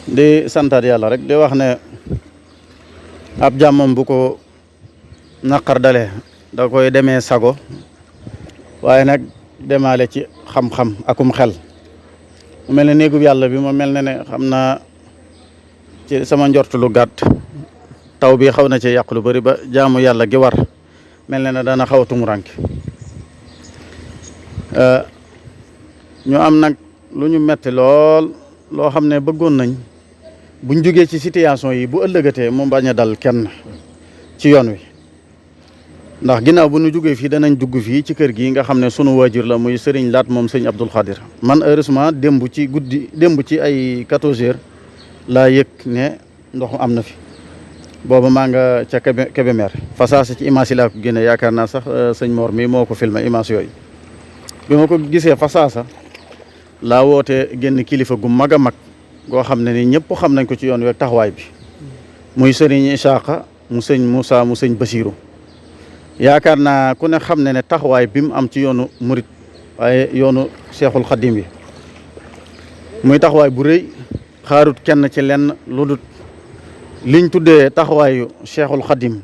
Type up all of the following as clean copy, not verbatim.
di santaat yàlla rek di wax ne ab jàmmam bu ko naqar dale da koy demee sago waaye nag demaale ci xam-xam akum xel mu mel ne néegub yàlla bi ma mel ne xam naa ci sama njort lu gàtt taw bi xaw na ci yàq lu bari ba jaamu yàlla gi war mel ne dana xaw a tumuranke ñu am nag lu ñu metti lool loo xam ne bëggoon nañ buñ jógee ci situation yi bu ëllëgatee mu bañ a dal kenn ci yoon wi ndax ginnaaw bu ñu jógee fii danañ dugg fii ci kër gi nga xam ne sunu waajur la muy sëriñ Laat moom sëriñ Abdul Xaadir man heureusement démb ci ay 14 heures laa yëg ne ndox am na fi booba maa nga ca Kébémer fasaasa ci image yi laa ko génne yaakaar naa sax sëñ Mor mi moo ko filmé image yooyu bi ma ko gisee fasaasa laa woote génn kilifa gu mag a mag goo xam ne ni ñëpp xam nañ ko ci yoon wi taxawaay bi muy sëriñ Isaaqa mu sëñ Moussa mu sëñ Basiru yaakaar naa ku ne xam ne ne taxawaay bi mu am ci yoonu murit waaye yoonu Seexul Xadim bi muy taxawaay bu rëy xaarut kenn ci lenn lu dul liñ tuddee taxawaayu Seexul Xadim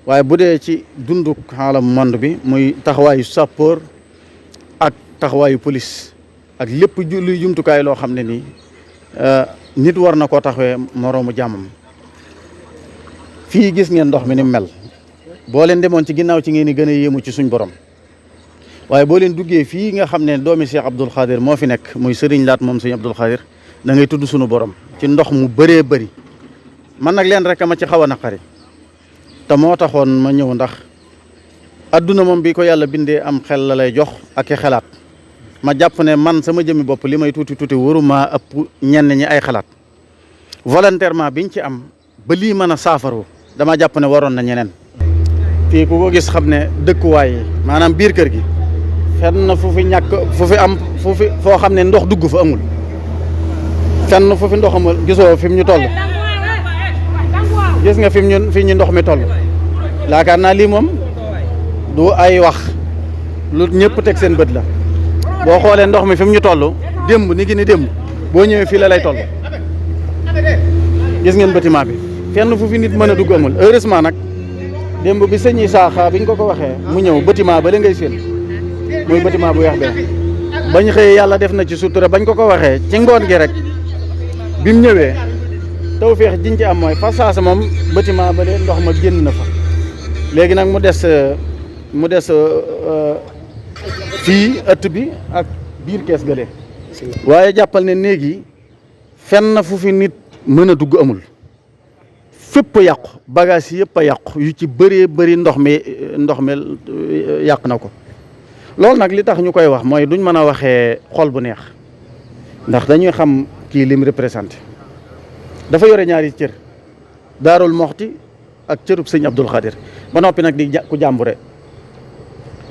waaye bu dee ci dundu xaalam monde bi muy taxawaayu sapeur ak taxawaayu police ak lépp luy jumtukaay loo xam ne nii nit war na koo taxawee moroomu jàmmam fii gis ngeen ndox mi ni mel boo leen demoon ci ginnaaw ci ngeen di gën a yéemu ci suñ borom waaye boo leen duggee fii nga xam ne doomi Cheikh Abdoul Khadir moo fi nekk muy sëriñ Laat moom sëriñ Abdoul Khadir da ngay tudd sunu borom ci ndox mu bëree bëri man nag leen rek ma ci xaw a naqari te moo taxoon ma ñëw ndax adduna moom bi ko yàlla bindee am xel la lay jox ak i xalaat ma jàpp ne man sama jëmmi bopp li may tuuti tuuti waruma ëpp ñenn ñi ay xalaat volontairement biñ ci am ba lii mën a saafaru dama jàpp ne waroon na ñeneen fii ku ko gis xam ne dëkkuwaay yi maanaam biir kër gi fenn fu fi ñàkk fu fi am fu fi foo xam ne ndox dugg fa amul fenn fu fi ndox amul gisoo fi mu ñu toll gis nga fi ñu ndox mi toll yaakaar naa lii moom du ay wax lu ñëpp teg seen bët la boo xoolee ndox mi fi mu ñu toll démb ni démb boo ñëwee fii la lay toll gis ngeen bâtiment bi fenn fu fi nit mën a dugg amul heureusement nag démb bi sëñ Isaaxa biñ ko waxee mu ñëw bâtiment ba la ngay seen muy bâtiment bu weex bee bañ xëyee yàlla def na ci sutura bañ ko waxee ci ngoon gi rek bi mu ñëwee taw feex jiñ ci am mooy fa saasa moom bâtiment ba lee ndox ma génn na fa léegi nag mu des fii ëtt bi ak biir kees gële waaye jàppal ne néeg yi fenn fu fi nit mën a dugg amul fépp a yàqu bagage yi yëpp a yàqu yu ci bëree bëri ndox mi yàq na ko loolu nag li tax ñu koy wax mooy duñ mën a waxee xol bu neex ndax dañuy xam kii lim représenté dafa yore ñaari cër Daarul Moxti ak cërub sëñ Abdul Xaadir ba noppi nag di ku jàmbure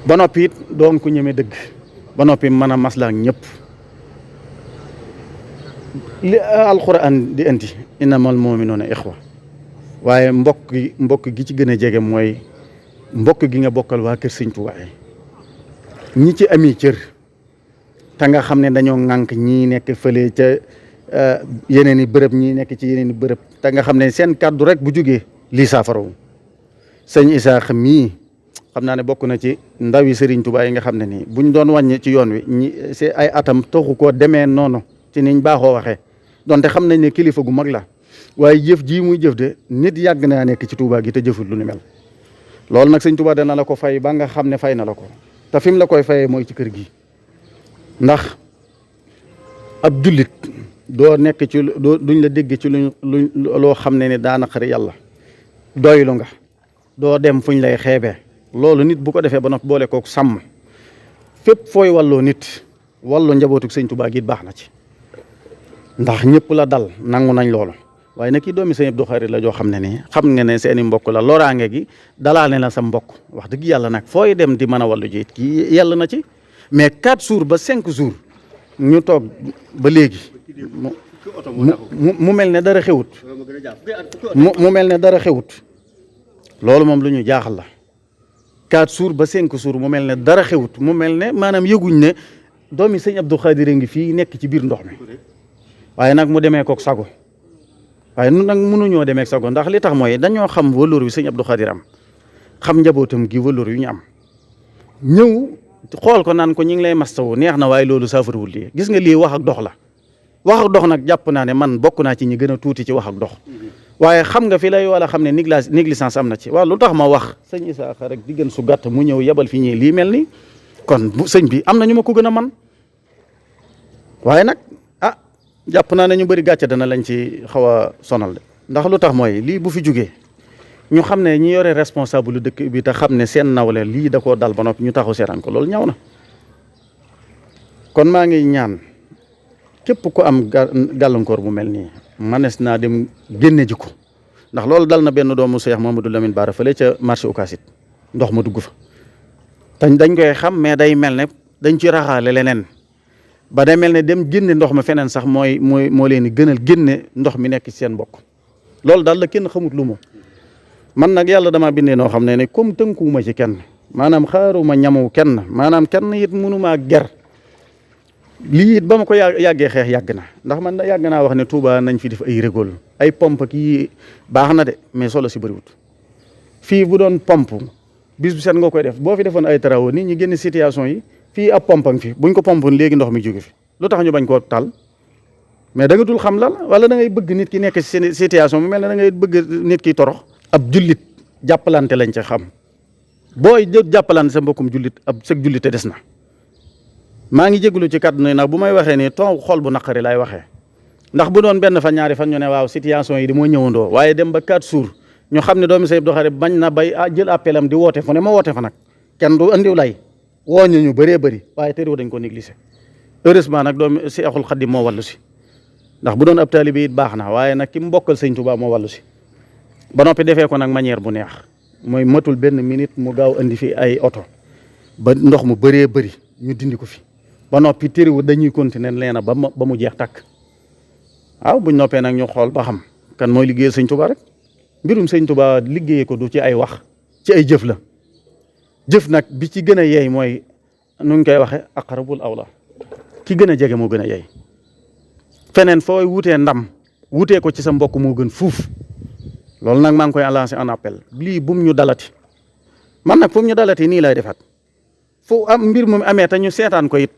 ba noppi it doon ku ñeme dëgg ba noppi mën a maslaa ñëpp li alquran di indi innamal mu'minuuna ixwa waaye mbokk gi ci gën a jege mooy mbokk gi nga bokkal waa kër sëñ Tuubaa ñi ci ami cër te nga xam ne dañoo ŋànk ñii nekk fële ca yeneen i bërëb ñii nekk ci yeneen i bërëb te nga xam ne seen kàddu rek bu jógee lii saafarawu sëñ Isaaxa mii xam naa ne bokk na ci ndawi Serigne Touba yi nga xam ne nii buñ doon wàññi ci yoon wi ñi c'est ay atam taxu koo demee noonu ci niñ baaxoo waxee donte xam nañ ne kilifa gu mag la waaye jëf jii muy jëf de nit yàgg naa nekk ci Touba gi te jëfut lu ni mel loolu nag sëñ Touba dana la ko fay ba nga xam ne fay na la ko te fi mu la koy fayee mooy ci kër gi ndax ab jullit doo nekk ci duñ la dégg ci loo xam ne ni daa naqari yàlla doylu nga doo dem fuñ lay xeebee loolu nit bu ko defee ba noppi boole kook sàmm fépp fooy walloo nit wallu njabootuk sëñ Tuubaa gi baax na ci ndax ñëpp la dal nangu nañ loolu waaye nag kii doomi sëñ Abdou Khadre la joo xam ne nii xam nga ne seeni mbokk la loraange gi dalaale na sa mbokk wax dëgg yàlla nag fooy dem di mën a wallu ji it kii yàlla na ci mais 4 jours ba 5 jours ñu toog ba léegi mu mel ne dara xewut mu mel ne dara xewut loolu moom lu ñu jaaxal la 4 jours ba 5 jours mu mel ne dara xewut mu mel ne maanaam yëguñ ne doomi sëñ Abdou Khadre ngi fii nekk ci biir ndox mi waaye nag mu demee kook sago waaye nun nag mënuñoo demee ak sago ndax li tax mooy dañoo xam valeur bi sëñ Abdou Khadir am xam njabootam gi valeur yu ñu am ñëw xool ko naan ko ñi ngi lay mastawu neex na waaye loolu saafarawul lii gis nga lii wax ak dox la wax ak dox nag jàpp naa ne man bokk naa ci ñi gën a tuuti ci wax ak dox waaye xam nga fi lay wala xam ne négligence am na ci waaw lu tax ma wax sëñ Isaaxa rek diggante su gàtt mu ñëw yebal fi ñii lii mel ni kon sëñ bi am na ñu ma ko gën a man waaye nag jàpp naa ne ñu bëri gàcce dana lañ ci xaw a sonal de ndax lu tax mooy lii bu fi jugee ñu xam ne ñi yore responsable dëkk bi te xam ne seen nawle lii da koo dal ba noppi ñu taxaw seetaan ko loolu ñaw na kon maa ngi ñaan képp ku am gàllankoor bu mel nii manes naa dem génne ji ko ndax loolu dal na benn doomu Cheikh Mamadou Lamine Bara fële ca marché Ocasit ndox ma dugg fa dañ koy xam mais day mel ne dañ ci raxaale leneen ba day mel ne dem génne ndox ma feneen sax moo leen di gënal génne ndox mi nekk ci seen mbokk loolu daal la kenn xamut lu mu man nag yàlla dama bindee noo xam ne comme tënkuwuma ci kenn maanaam xaaruma ñamu kenn maanaam kenn it mënumaa ger lii it ba ma ko yàggee xeex yàgg na ndax man yàgg naa wax ne Touba nañ fi def ay rigole ay pompe kii baax na de mais solo si bëriwut fii bu doon pompe bis bu set nga koy def boo fi defoon ay travaux nit ñi génn situation yi fii ab pompe fi buñ ko pompoon léegi ndox mi jóge fi lu tax ñu bañ koo tal mais da nga dul xam lan wala da ngay bëgg nit ki nekk ci situation mu mel ne da ngay bëgg nit ki torox ab jullit jàppalante lañ ca xam booy jàppalante sa mbokkum jullit ab sëg jullite des na maa ngi jégalu ci kàddu nag bu may waxee ni ton xol bu naqari lay waxee ndax bu doon benn fa ñaari fan ñu ne waaw situation yi di moo ñëwandoo waaye dem ba 4 jours ñu xam ne doomi Sëñ Abdou Khadir bañ na bay jël appelam di woote fu ne ma woote fa nag kenn du andiw lay woo ñu bëree bëri waaye terew dañ ko négligé heureusement nag doomi Seexul Xadim moo wàllu si ndax bu doon ab taalibe it baax na waaye nag ki mu bokkal Sëñ Tuubaa moo wàllu si ba noppi defee ko nag manière bu neex mooy matul benn minute mu gaaw andi fi ay oto ba ndox mu bëree bëri ñu dindi ko fi ba noppi téréwu dañuy continuer leena ba mu jeex tàkk waaw buñ noppee nag ñu xool ba xam kan mooy liggéeyal Sëñ Tuubaa rek mbirum Sëñ Tuubaa liggéeyee ko du ci ay wax ci ay jëf la jëf nag bi ci gën a yey mooy nu ngi koy waxe aqrabul awla ki gën a jege moo gën a yey feneen fooy wutee ndam wutee ko ci sa mbokk moo gën fuuf loolu nag maa ngi koy lancé un appel lii bum ñu dalati man nag fu mu ñu dalati nii lay defaat fu am mbir mu amee te ñu seetaan ko it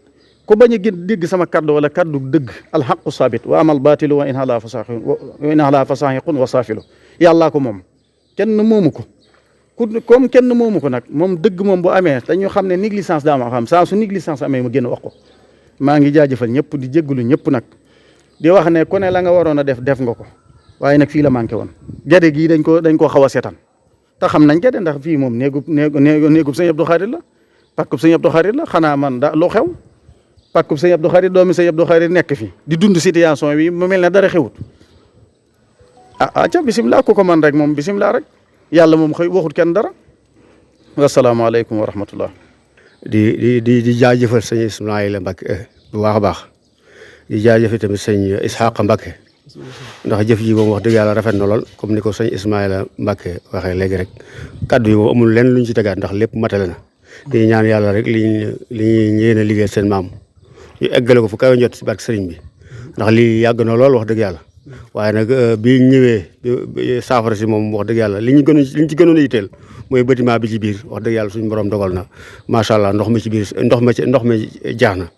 ku bañ a dégg sama kaddu wala kaddu dëgg alxaqu sabit wa amal batilu wa in ala fasahiqun wa safilu yàllaa ko moom kenn moomu ko comme kenn moomu ko nag moom dëgg moom bu amee dañu xam ne négligence daa ma xam saa su négligence amee ma génn wax ko maa ngi jaajëfal ñëpp di jéggalu ñëpp nag di wax ne ku ne la nga waroon a def nga ko waaye nag fii la manqué woon gede gii dañ ko xaw a seetaan te xam nañ gede ndax fii moom néegub Sëñ Abdou Khadir la pàkkub Sëñ Abdou Khadir la xanaa man da lu xew pàkkub Sëñ Abdou Khadir doomi Sëñ Abdou Khadir nekk fi di dund situation bi mu mel ne dara xewut ca bisimilah ku ko man rek moom bisimilah rek yàlla moom xëy waxut kenn dara wasalaamaaleykum wa rahmatullah di jaajëfal sëñ Ismaïla Mbacké bu baax a baax di jaajëfal tamit sëñ Ishaqa Mbacké ndax jëf ji moom wax dëgg yàlla rafet na lool comme ni ko sëñ Ismaïla Mbacké waxee léegi rek kaddu yi moom amul lenn luñ ci tegaat ndax lépp matale na di ñaan yàlla rek li ñuy yéen a liggéey seen maam ñu eggale ko fu kaw njot si barke sëriñ bi ndax lii yàgg na lool wax dëgg yàlla waaye nag bi ñëwee saafara si moom wax dëgg yàlla li ñu ci gënoon a yitteel mooy bâtiment bi ci biir wax dëgg yàlla suñu borom dogal na macha allah ndox mi ci biir ndox mi jaax na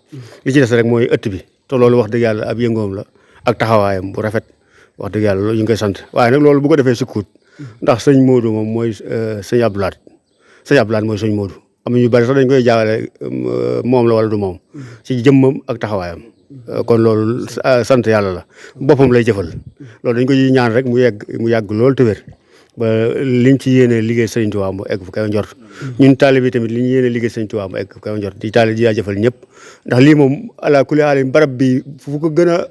li ci des rek mooy ëtt bi te loolu wax dëgg yàlla ab yëngoom la ak taxawaayam bu rafet wax dëgg yàlla ñu ngi koy sant waaye nag loolu bu ko defee sukkuut ndax sëñ Modou moom mooy sëñ Abdou Lahad mooy sëñ Modou am na ñu bari sax dañ koy jaawale moom la wala du moom ci jëmmam ak taxawaayam kon loolu sant yàlla la boppam lay jëfal loolu dañ ko ñaan rek mu yàgg loolu te wér ba liñ ci yéene liggéey Sëriñ Tuubaa mu egg fu kaw njort ñun taalibe bi tamit li ñu yéene liggéey Sëriñ Tuubaa mu egg fu kaw njort di taalibe di jaajëfal ñëpp ndax lii moom ala kulli haal barab bi fu ko gën a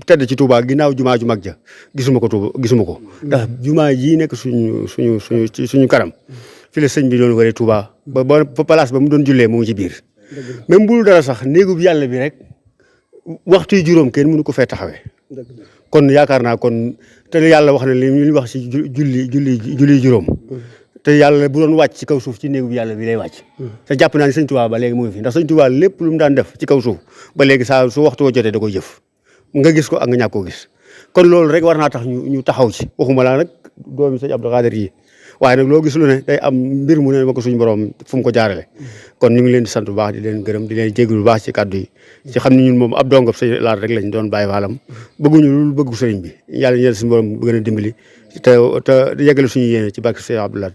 tedd ci Touba ginnaaw jumaa ju mag ja gisuma ko ndax jumaa ji nekk suñu kanam fi la sëñ bi doon waree Touba ba place ba mu doon jullee mu ngi ci biir même bul dara sax néegub yàlla bi rek waxtu yi juróom kenn mënu ko fee taxawee kon yaakaar naa kon te yàlla wax na li ñu wax ci julli juróom te yàlla bu doon wàcc ci kaw suuf ci néegub yàlla bi lay wàcc te jàpp naa ni sëñ Touba ba léegi mu ngi fi ndax sëñ Touba lépp lu mu daan def ci kaw suuf ba léegi saa su waxtu woo jotee da koy jëf nga gis ko ak nga ñàkk koo gis kon loolu rek war naa tax ñu taxaw ci waxuma laa nag doomi sëñ Abdou Khadir yi waaye nag loo gis lu ne day am mbir mu ne ma ko suñu borom fu mu ko jaarale kon ñu ngi leen di sant bu baax di leen gërëm di leen jégalu bu baax ci kàddu yi ci xam ne ñun moom ab dongab sëñ Laat rek lañ doon bàyyi waalam bëgguñu lu bëggu sëriñ bi yàlla ñeel suñu borom gën a dimbali te yeggale suñu yéene ci barke sëñ Abdou Laat